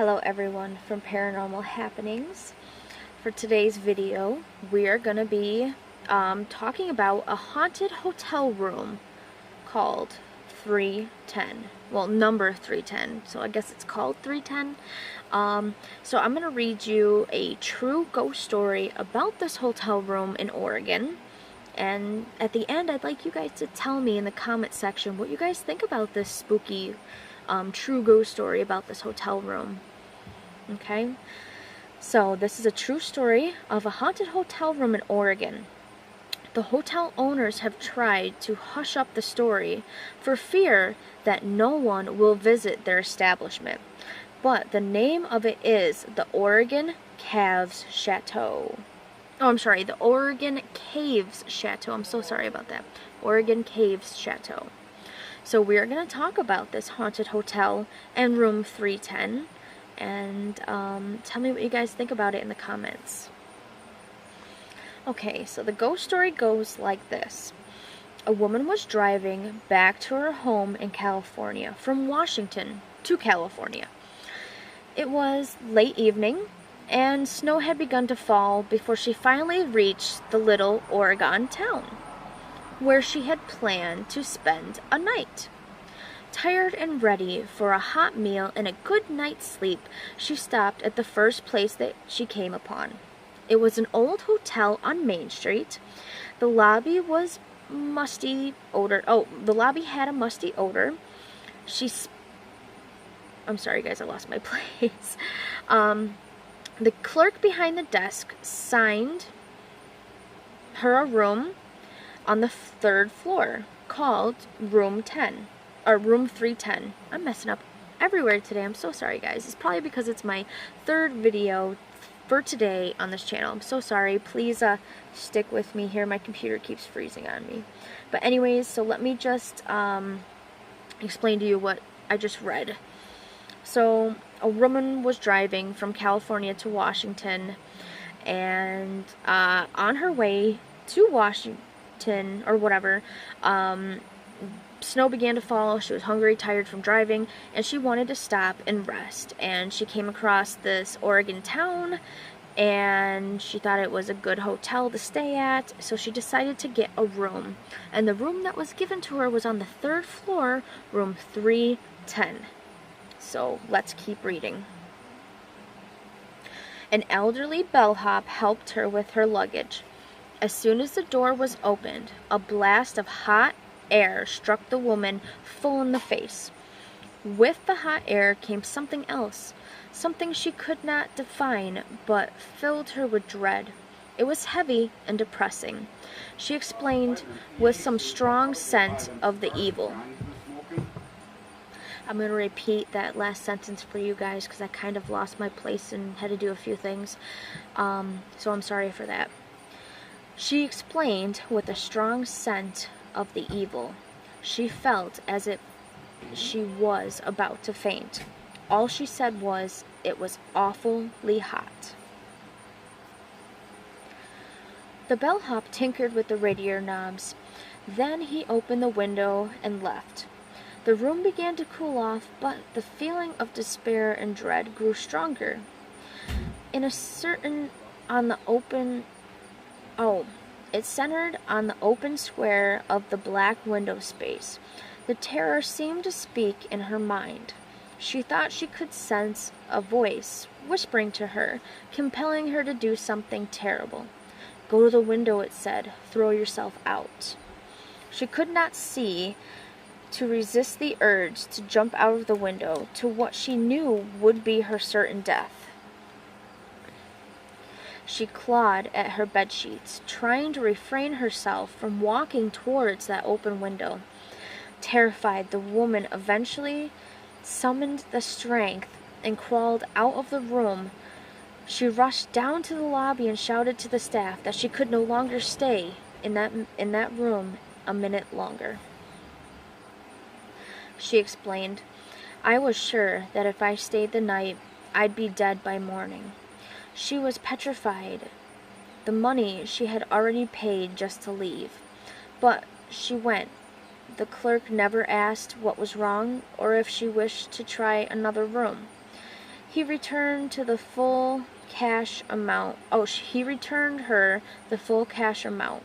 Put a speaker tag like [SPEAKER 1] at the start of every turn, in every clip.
[SPEAKER 1] Hello everyone from Paranormal Happenings. For today's video, we are going to be talking about a haunted hotel room called 310. Well, number 310, so I guess it's called 310. So I'm going to read you a true ghost story about this hotel room in Oregon. And at the end, I'd like you guys to tell me in the comment section what you guys think about this spooky true ghost story about this hotel room. Okay, so this is a true story of a haunted hotel room in Oregon. The hotel owners have tried to hush up the story for fear that no one will visit their establishment. But the name of it is the Oregon Caves Chateau. Oh, I'm sorry, the Oregon Caves Chateau. I'm so sorry about that. Oregon Caves Chateau. So we're going to talk about this haunted hotel and room 310. And tell me what you guys think about it in the comments. Okay, so the ghost story goes like this. A woman was driving back to her home in California from Washington to California. It was late evening, and snow had begun to fall before she finally reached the little Oregon town, where she had planned to spend a night. Tired and ready for a hot meal and a good night's sleep, she stopped at the first place that she came upon. It was an old hotel on Main Street. The lobby was musty odor. Oh, the lobby had a musty odor. I'm sorry guys, I lost my place. The clerk behind the desk signed her a room on the third floor called room 10. Or room 310. I'm messing up everywhere today. I'm so sorry, guys. It's probably because it's my third video for today on this channel. I'm so sorry. Please stick with me here. My computer keeps freezing on me. But anyways, so let me just explain to you what I just read. So a woman was driving from California to Washington, and on her way to Washington or whatever, snow began to fall. She was hungry, tired from driving, and she wanted to stop and rest. And she came across this Oregon town, and she thought it was a good hotel to stay at, so she decided to get a room. And the room that was given to her was on the third floor, room 310. So let's keep reading. An elderly bellhop helped her with her luggage. As soon as the door was opened, a blast of hot air struck the woman full in the face. With the hot air came something else, something she could not define, but filled her with dread. It was heavy and depressing. She explained, with some strong scent of the evil. I'm going to repeat that last sentence for you guys because I kind of lost my place and had to do a few things. So I'm sorry for that. She explained, with a strong scent of the evil. She felt as if she was about to faint. All she said was, it was awfully hot. The bellhop tinkered with the radiator knobs. Then he opened the window and left. The room began to cool off, but the feeling of despair and dread grew stronger. It centered on the open square of the black window space. The terror seemed to speak in her mind. She thought she could sense a voice whispering to her, compelling her to do something terrible. Go to the window, it said. Throw yourself out. She could not see to resist the urge to jump out of the window to what she knew would be her certain death. She clawed at her bedsheets, trying to refrain herself from walking towards that open window. Terrified, the woman eventually summoned the strength and crawled out of the room. She rushed down to the lobby and shouted to the staff that she could no longer stay in that room a minute longer. She explained, I was sure that if I stayed the night, I'd be dead by morning. She was petrified. The money she had already paid just to leave. But she went. The clerk never asked what was wrong or if she wished to try another room. He returned to the full cash amount. Oh, he returned her the full cash amount.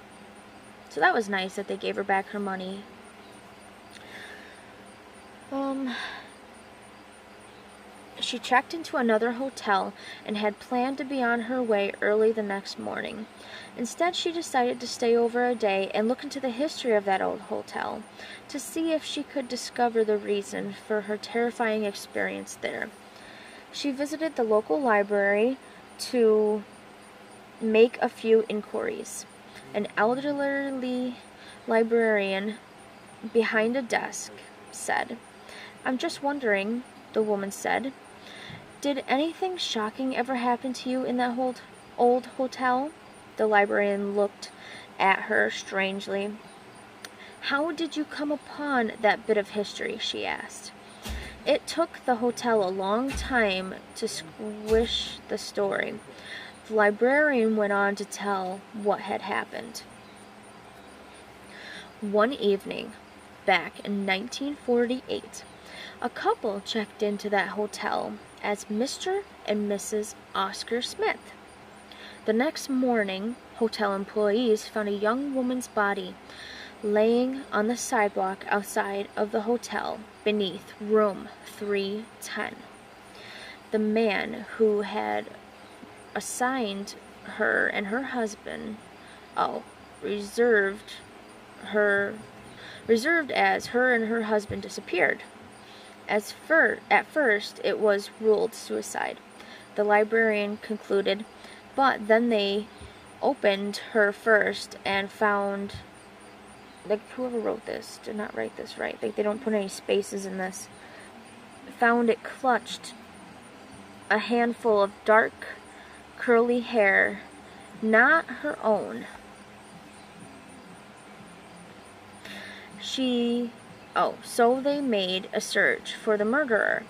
[SPEAKER 1] So that was nice that they gave her back her money. She checked into another hotel and had planned to be on her way early the next morning. Instead, she decided to stay over a day and look into the history of that old hotel to see if she could discover the reason for her terrifying experience there. She visited the local library to make a few inquiries. An elderly librarian behind a desk said, "I'm just wondering," the woman said, "did anything shocking ever happen to you in that old hotel?" The librarian looked at her strangely. "How did you come upon that bit of history?" she asked. It took the hotel a long time to squish the story. The librarian went on to tell what had happened. One evening, back in 1948, a couple checked into that hotel as Mr. and Mrs. Oscar Smith. The next morning, hotel employees found a young woman's body laying on the sidewalk outside of the hotel beneath room 310. The man who had assigned her and her husband, reserved as her and her husband disappeared. At first, it was ruled suicide, the librarian concluded, but then they opened her first and found, whoever wrote this did not write this right. They don't put any spaces in this. Found it clutched a handful of dark, curly hair, not her own. So they made a search for the murderer,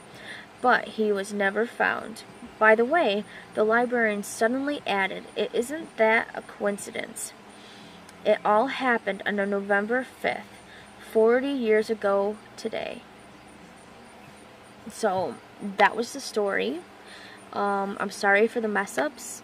[SPEAKER 1] but he was never found. By the way, the librarian suddenly added, "It isn't that a coincidence? It all happened on November 5th, 40 years ago today." So, that was the story. I'm sorry for the mess-ups.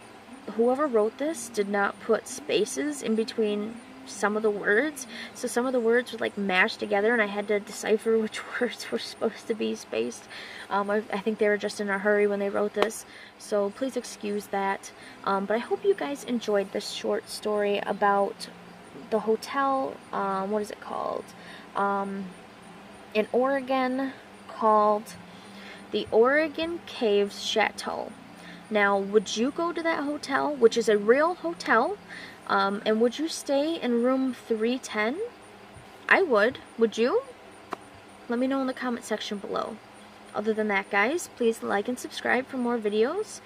[SPEAKER 1] Whoever wrote this did not put spaces in between some of the words, so some of the words were like mashed together and I had to decipher which words were supposed to be spaced. I think they were just in a hurry when they wrote this, so please excuse that. But I hope you guys enjoyed this short story about the hotel, what is it called? In Oregon, called the Oregon Caves Chateau. Now, would you go to that hotel, which is a real hotel? And would you stay in room 310? I would. Would you? Let me know in the comment section below. Other than that, guys, please like and subscribe for more videos.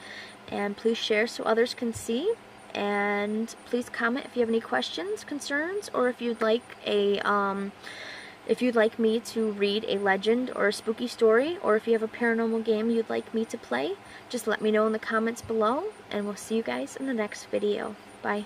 [SPEAKER 1] And please share so others can see. And please comment if you have any questions, concerns, or if you'd like me to read a legend or a spooky story, or if you have a paranormal game you'd like me to play, just let me know in the comments below, and we'll see you guys in the next video. Bye.